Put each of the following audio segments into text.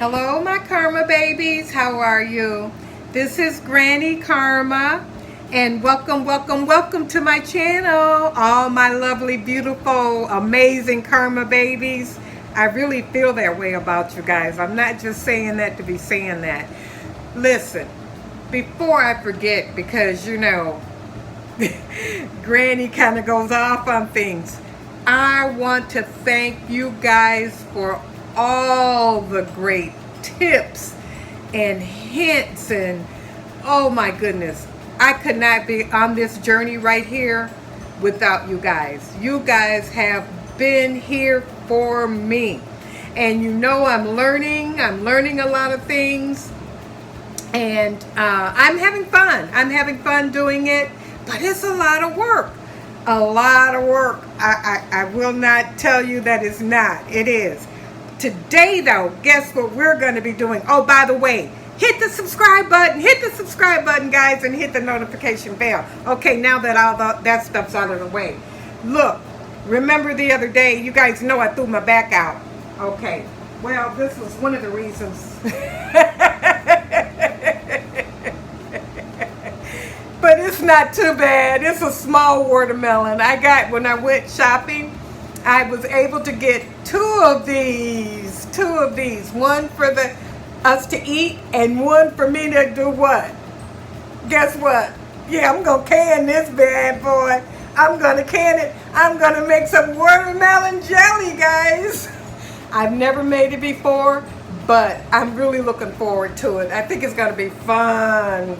Hello my karma babies, how are you? This is GrannyKarma and welcome to my channel, all my lovely, beautiful, amazing karma babies. I really feel that way about you guys. I'm not just saying that to be saying that. Listen, before I forget, because you know Granny kind of goes off on things, I want to thank you guys for all the great tips and hints, and oh my goodness, I could not be on this journey right here without you guys. You guys have been here for me, and you know I'm learning a lot of things, and I'm having fun doing it, but it's a lot of work. I will not tell you that it's not. It is. Today though, guess what we're going to be doing? Oh, by the way, hit the subscribe button guys, and hit the notification bell. Okay, now that all that stuff's out of the way. Look, remember the other day, you guys know I threw my back out. Okay, well, this was one of the reasons. But it's not too bad. It's a small watermelon. When I went shopping, I was able to get two of these. One for us to eat and one for me to do what? Guess what? Yeah, I'm going to can this bad boy. I'm going to can it. I'm going to make some watermelon jelly, guys. I've never made it before, but I'm really looking forward to it. I think it's going to be fun.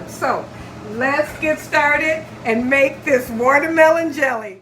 So let's get started and make this watermelon jelly.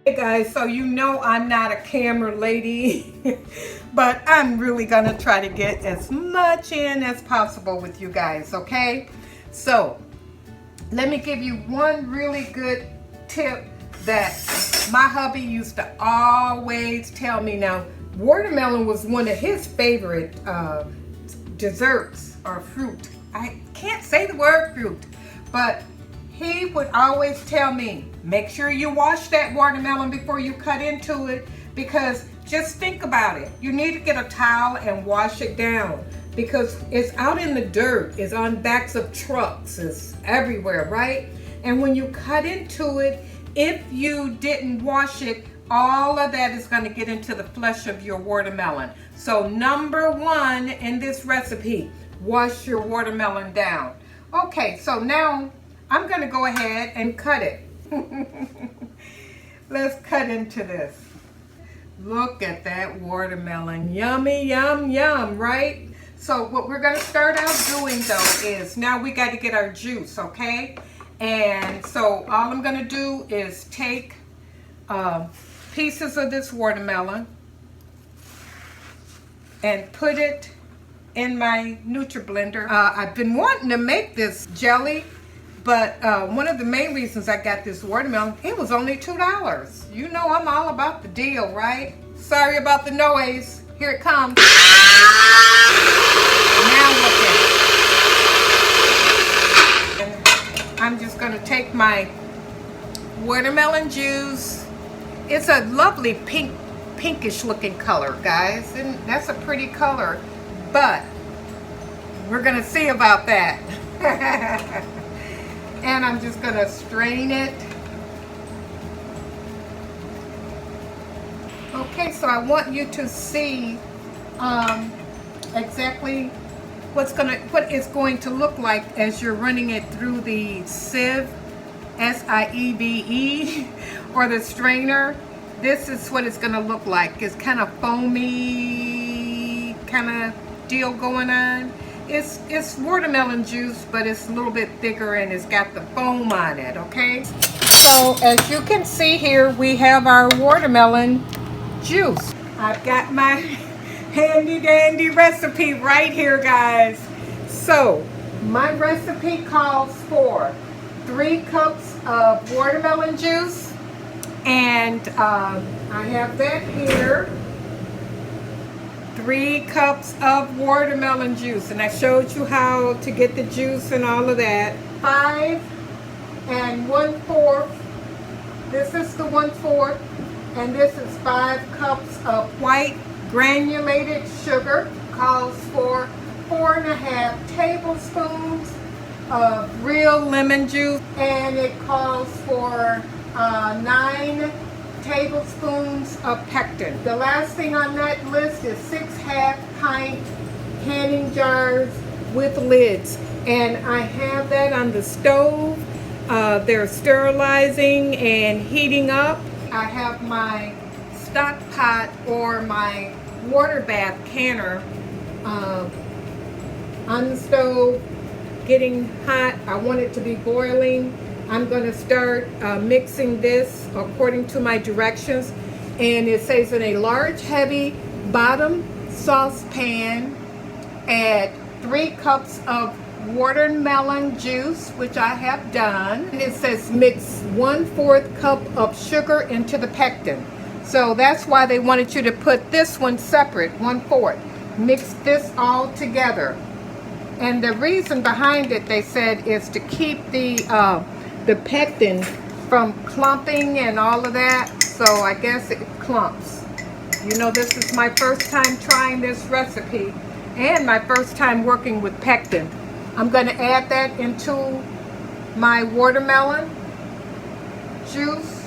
Hey guys, so you know I'm not a camera lady, but I'm really gonna try to get as much in as possible with you guys, okay? So let me give you one really good tip that my hubby used to always tell me. Now, watermelon was one of his favorite desserts or fruit. I can't say the word fruit, but he would always tell me, make sure you wash that watermelon before you cut into it, because just think about it. You need to get a towel and wash it down, because it's out in the dirt, it's on backs of trucks, it's everywhere, right? And when you cut into it, if you didn't wash it, all of that is going to get into the flesh of your watermelon. So number one in this recipe, wash your watermelon down. Okay, so now I'm going to go ahead and cut it. Let's cut into this. Look at that watermelon. Yummy, yum, yum, right? So what we're going to start out doing though is, now we got to get our juice, okay? And so all I'm going to do is take pieces of this watermelon and put it in my NutriBlender. I've been wanting to make this jelly, but one of the main reasons I got this watermelon, it was only $2. You know I'm all about the deal, right? Sorry about the noise. Here it comes. Now look at it. And I'm just going to take my watermelon juice. It's a lovely pinkish looking color, guys. And that's a pretty color, but we're going to see about that. And I'm just going to strain it. Okay, so I want you to see exactly what it's going to look like as you're running it through the sieve, S-I-E-V-E, or the strainer. This is what it's going to look like. It's kind of foamy kind of deal going on. It's watermelon juice, but it's a little bit thicker and it's got the foam on it, okay? So as you can see here, we have our watermelon juice. I've got my handy dandy recipe right here, guys. So my recipe calls for 3 cups of watermelon juice, and I have that here. 3 cups of watermelon juice, and I showed you how to get the juice and all of that. 5 1/4. This is the 1/4, and this is 5 cups of white granulated sugar. Calls for 4 1/2 tablespoons of real lemon juice, and it calls for 9 tablespoons of pectin. The last thing on that list is 6 half-pint canning jars with lids, and I have that on the stove. They're sterilizing and heating up. I have my stock pot or my water bath canner on the stove, getting hot. I want it to be boiling. I'm going to start mixing this according to my directions, and it says in a large heavy bottom saucepan, add 3 cups of watermelon juice, which I have done. And it says mix 1/4 cup of sugar into the pectin. So that's why they wanted you to put this one separate, 1/4. Mix this all together. And the reason behind it, they said, is to keep the pectin from clumping and all of that. So I guess it clumps. You know, this is my first time trying this recipe and my first time working with pectin. I'm going to add that into my watermelon juice.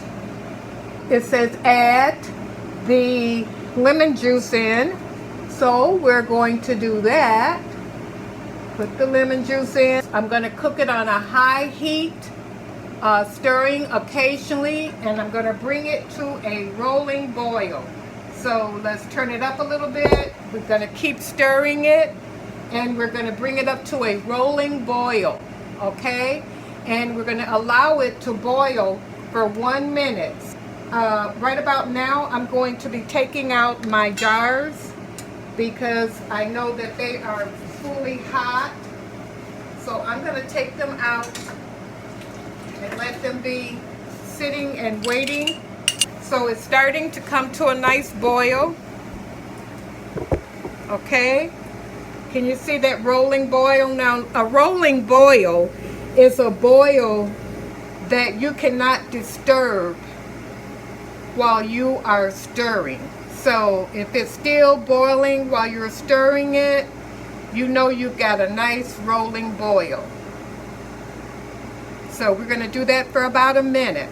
It says add the lemon juice in. So we're going to do that. Put the lemon juice in. I'm going to cook it on a high heat, stirring occasionally, and I'm going to bring it to a rolling boil. So let's turn it up a little bit. We're going to keep stirring it, and we're going to bring it up to a rolling boil, okay? And we're going to allow it to boil for 1 minute. Right about now, I'm going to be taking out my jars because I know that they are fully hot. So I'm going to take them out and let them be sitting and waiting. So it's starting to come to a nice boil. Okay, can you see that rolling boil? Now, a rolling boil is a boil that you cannot disturb while you are stirring. So if it's still boiling while you're stirring it, you know you've got a nice rolling boil. So we're going to do that for about a minute.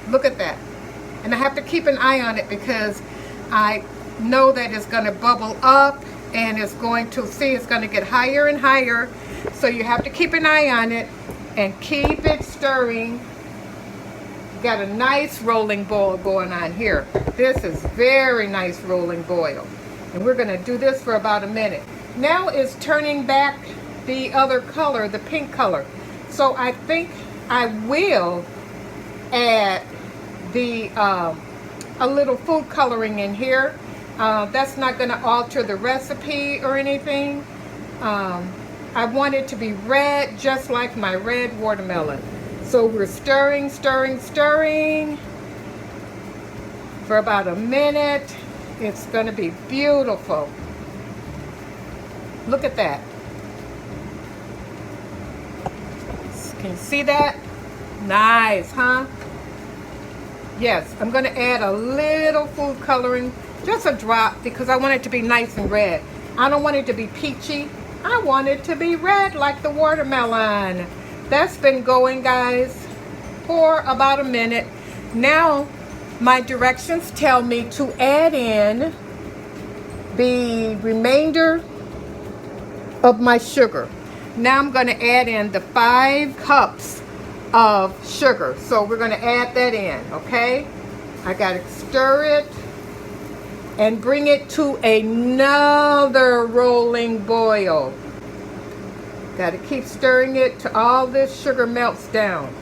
Look at that. And I have to keep an eye on it because I know that it's going to bubble up and it's going to, see, it's going to get higher and higher. So you have to keep an eye on it and keep it stirring. Got a nice rolling boil going on here. This is very nice rolling boil. And we're going to do this for about a minute. Now it's turning back the other color, the pink color. So I think I will add the a little food coloring in here. That's not going to alter the recipe or anything. I want it to be red, just like my red watermelon. So we're stirring, stirring, stirring for about a minute. It's going to be beautiful. Look at that. Can you see that? Nice, huh? Yes, I'm going to add a little food coloring, just a drop, because I want it to be nice and red. I don't want it to be peachy. I want it to be red like the watermelon. That's been going, guys, for about a minute. Now, my directions tell me to add in the remainder of my sugar. Now I'm going to add in the 5 cups of sugar. So we're going to add that in, okay? I got to stir it and bring it to another rolling boil. Got to keep stirring it till all this sugar melts down.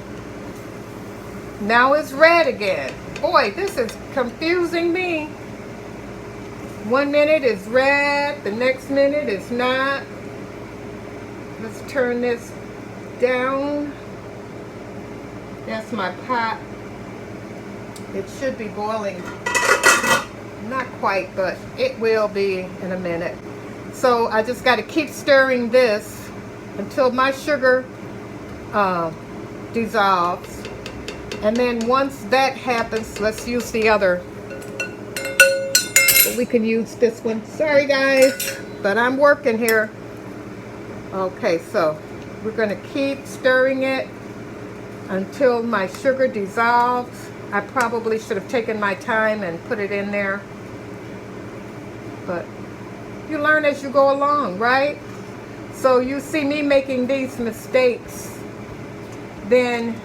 Now it's red again. Boy, this is confusing me. 1 minute is red, the next minute is not. Let's turn this down. That's my pot. It should be boiling. Not quite, but it will be in a minute. So I just got to keep stirring this until my sugar dissolves. And then once that happens, let's use the other. We can use this one. Sorry guys, but I'm working here. Okay, so we're going to keep stirring it until my sugar dissolves. I probably should have taken my time and put it in there. But you learn as you go along, right? So you see me making these mistakes, then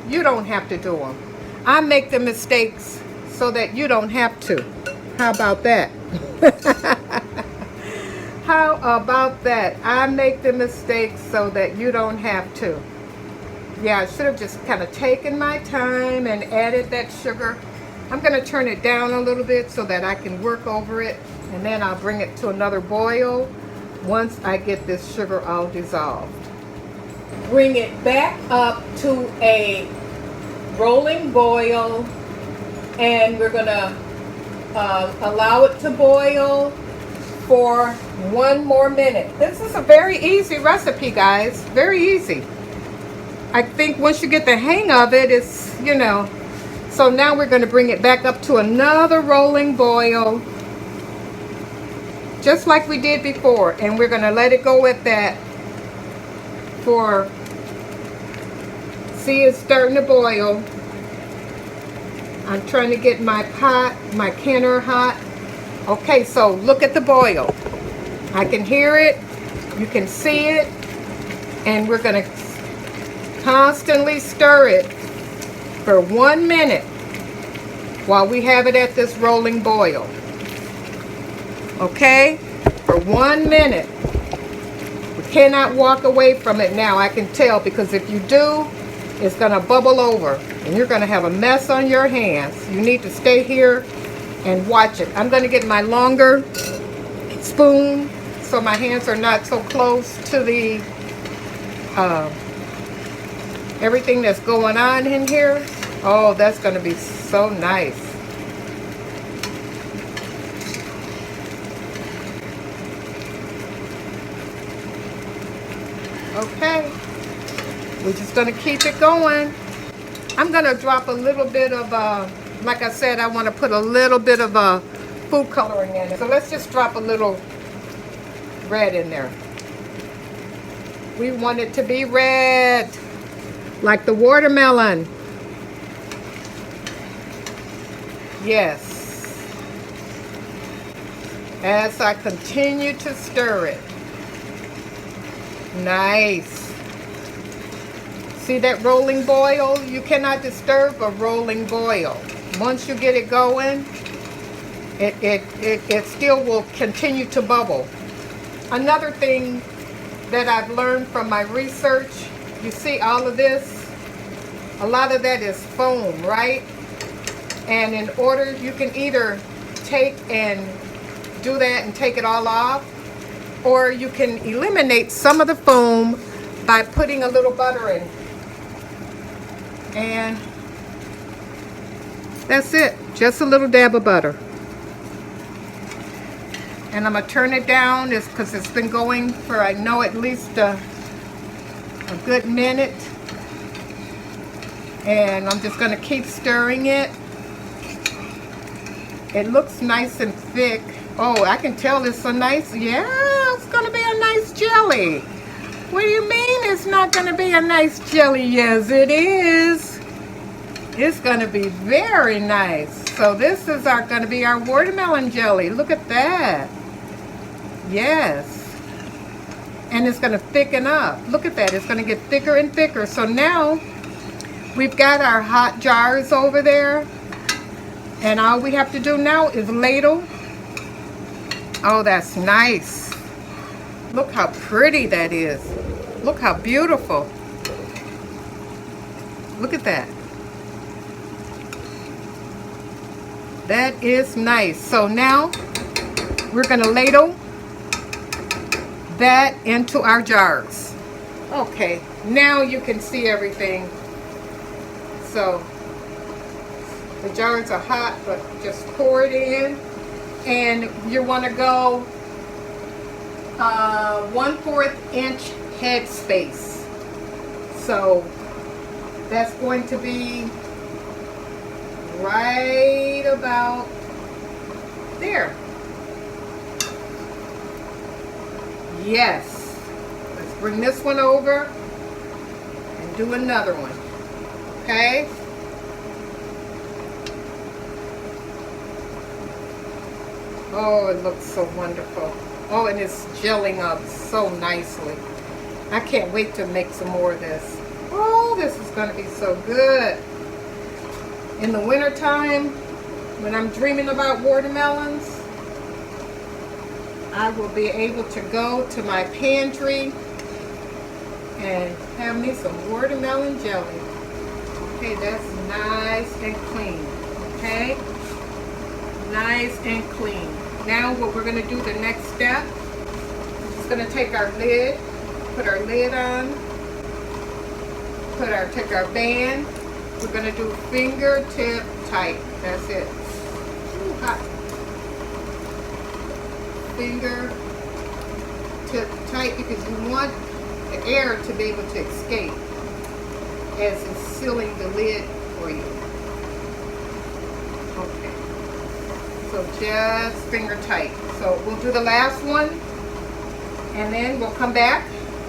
you don't have to do them. I make the mistakes so that you don't have to. How about that? How about that? I make the mistakes so that you don't have to. Yeah, I should have just kind of taken my time and added that sugar. I'm going to turn it down a little bit so that I can work over it, and then I'll bring it to another boil once I get this sugar all dissolved. Bring it back up to a rolling boil, and we're going to allow it to boil for 1 more minute. This is a very easy recipe, guys. Very easy. I think once you get the hang of it, it's, you know. So now we're going to bring it back up to another rolling boil, just like we did before. And we're going to let it go at that for, see, it's starting to boil. I'm trying to get my pot, my canner hot. Okay, so look at the boil. I can hear it, you can see it, and we're going to constantly stir it for 1 minute while we have it at this rolling boil. Okay, for 1 minute. We cannot walk away from it now, I can tell, because if you do, it's going to bubble over and you're going to have a mess on your hands. You need to stay here and watch it. I'm going to get my longer spoon so my hands are not so close to the everything that's going on in here. Oh, that's going to be so nice. Okay, we're just going to keep it going. I'm going to drop a little bit of like I said, I want to put a little bit of food coloring in it. So let's just drop a little red in there. We want it to be red, like the watermelon. Yes. As I continue to stir it. Nice. See that rolling boil? You cannot disturb a rolling boil. Once you get it going, it still will continue to bubble. Another thing that I've learned from my research, you see all of this? A lot of that is foam, right? And in order, you can either take and do that and take it all off, or you can eliminate some of the foam by putting a little butter in. And that's it, just a little dab of butter. And I'm gonna turn it down because it's been going for, I know, at least a good minute. And I'm just gonna keep stirring it. It looks nice and thick. Oh, I can tell it's a nice, yeah, it's gonna be a nice jelly. What do you mean it's not gonna be a nice jelly? Yes, it is. It's gonna be very nice. So this is gonna be our watermelon jelly. Look at that. Yes. And it's gonna thicken up. Look at that, it's gonna get thicker and thicker. So now we've got our hot jars over there. And all we have to do now is ladle. Oh, that's nice. Look how pretty that is. Look how beautiful. Look at that. That is nice. So now we're gonna ladle that into our jars. Okay, now you can see everything. So the jars are hot, but just pour it in, and you want to go 1/4 inch head space. So that's going to be right about there. Yes. Let's bring this one over and do another one. Okay. Oh, it looks so wonderful. Oh, and it's gelling up so nicely. I can't wait to make some more of this. Oh, this is going to be so good. In the wintertime, when I'm dreaming about watermelons, I will be able to go to my pantry and have me some watermelon jelly. Okay, that's nice and clean. Okay, nice and clean. Now what we're going to do, the next step, is going to take our lid, put our lid on, take our band. We're going to do fingertip tight. That's it. Ooh, hot. Fingertip tight, because you want the air to be able to escape as it's sealing the lid for you. Okay. So just finger tight. So we'll do the last one, and then we'll come back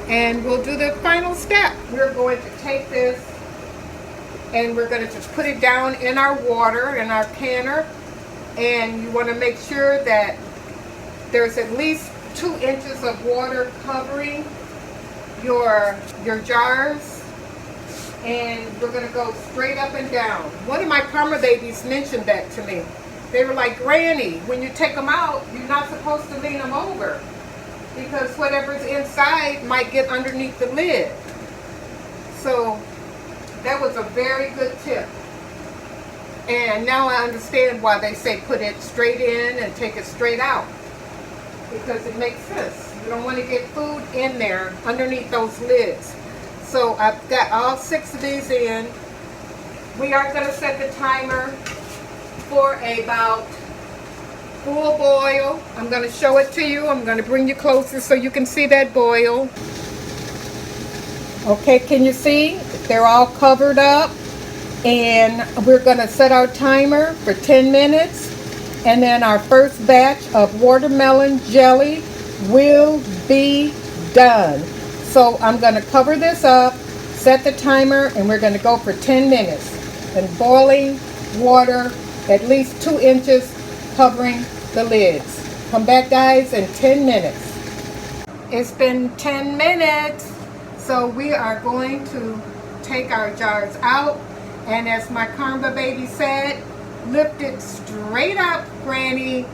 and we'll do the final step. We're going to take this and we're going to just put it down in our water, in our canner, and you want to make sure that there's at least 2 inches of water covering your jars, and we're going to go straight up and down. One of my Karma babies mentioned that to me. They were like, Granny, when you take them out, you're not supposed to lean them over, because whatever's inside might get underneath the lid. So that was a very good tip. And now I understand why they say put it straight in and take it straight out, because it makes sense. You don't want to get food in there underneath those lids. So I've got all 6 of these in. We are going to set the timer for about full boil. I'm going to show it to you. I'm going to bring you closer so you can see that boil. Okay, can you see? They're all covered up. And we're going to set our timer for 10 minutes. And then our first batch of watermelon jelly will be done. So I'm going to cover this up, set the timer, and we're going to go for 10 minutes. And boiling water, at least 2 inches covering the lids. Come back, guys, in 10 minutes. It's been 10 minutes. So we are going to take our jars out. And as my Karma baby said, lift it straight up, Granny.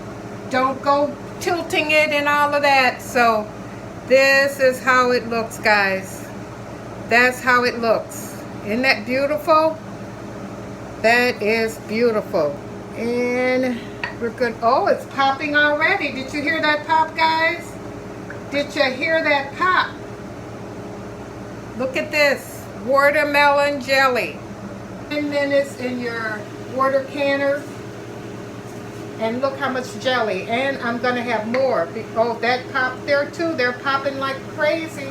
Don't go tilting it and all of that. So this is how it looks, guys. That's how it looks. Isn't that beautiful? That is beautiful. And we're good. Oh, it's popping already. Did you hear that pop, guys? Did you hear that pop? Look at this. Watermelon jelly. 10 minutes in your water canner, and look how much jelly. And I'm going to have more. Oh, that popped there too. They're popping like crazy.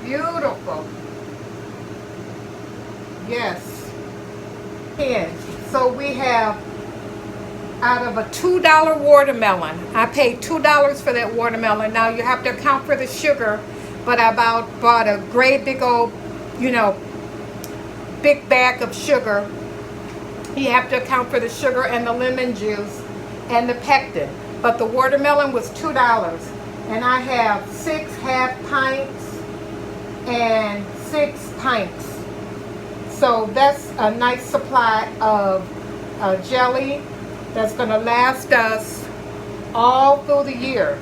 Beautiful. Yes. And so we have, out of a $2 watermelon, I paid $2 for that watermelon. Now you have to account for the sugar, but I bought a great big old, big bag of sugar. You have to account for the sugar and the lemon juice and the pectin. But the watermelon was $2. And I have 6 half pints and 6 pints. So that's a nice supply of jelly that's going to last us all through the year.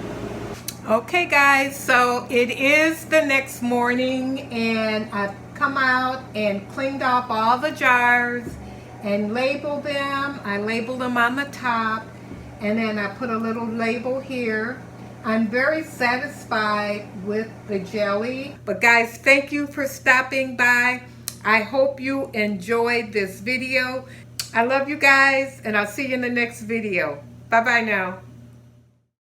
Okay, guys, so it is the next morning, and I've come out and cleaned off all the jars, and label them. I label them on the top, and then I put a little label here. I'm very satisfied with the jelly. But guys, thank you for stopping by. I hope you enjoyed this video. I love you guys, and I'll see you in the next video. Bye-bye now.